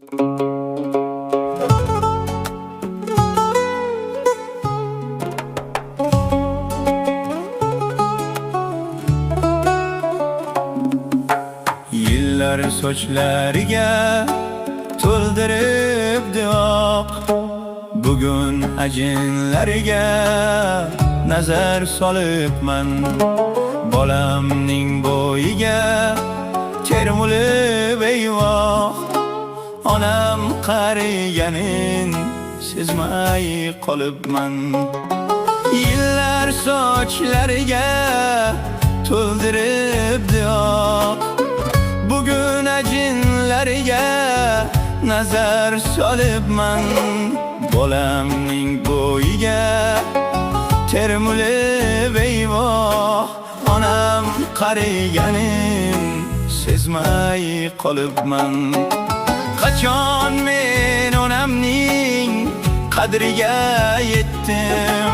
Yillar sochlariga to'ldiribdi oq, bugun ajinlariga nazar solibman. Bolamning bo'yiga termulib eyvoh, onam qariganin sezmay qolibman. Yillar sochlariga to'ldiribdi oq, bugun ajinlariga nazar solibman. Bolamning bo'yiga termulib eyvoh, onam qariganin sezmay qolibman. Qachon men onamning qadriga yetdim,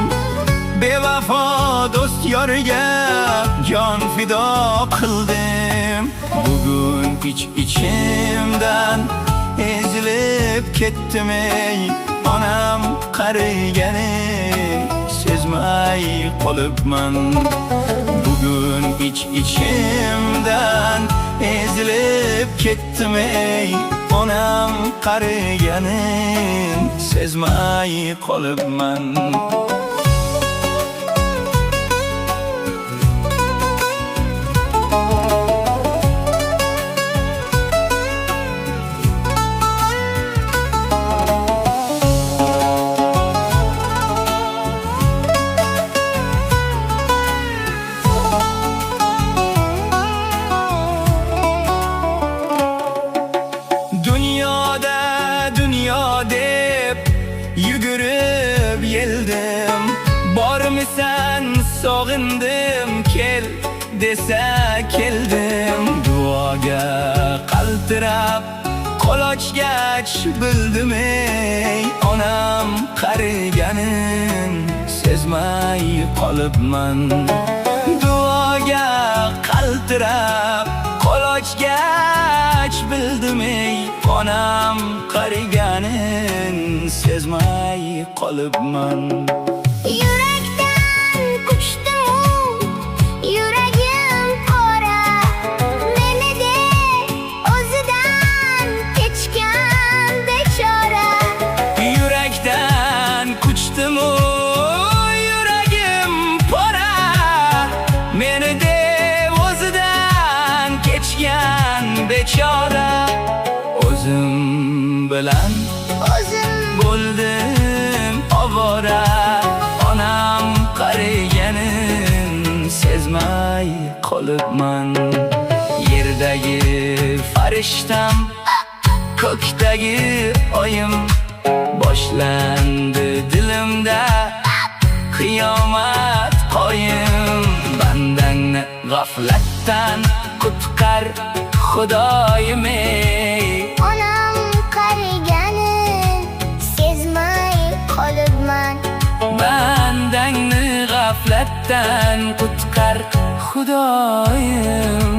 bevafo do'st yoriga jon fido qildim. Bugun ichimdan ezilib ketdim ey, onam qariganin sezmay qolibman. Bugun ichimdan ezilib ketdim ey, onam qariganin sezmay qolibman. Dünya deb yugurib yeldim, bormisan sog'indim, kel desa keldim. Duoga qaltirab qo'l ochgach bildim ey, onam qariganin sezmay qolibman. Duoga qaltirab qo'l ochgach bildim ey, onam qariganin sezmay qolibman. Yurakdan quchdim, yuragim qora, meni de o'zidan kechgan bechora. Yurakdan quchdim, yuragim qora, meni de o'zidan kechgan bechora. O'zim bilan bo'ldim ovora, onam qariganin sezmay qolibman. Yerdagi farishtam, ko'kdagi oyim, boshlandi dilimda qiyomat qoyim. Bandangni g'aflatdan qutqar Xudoyim ey, Onam qariganin sezmay qolibman. bandangni g'aflatdan qutqar Xudoyim.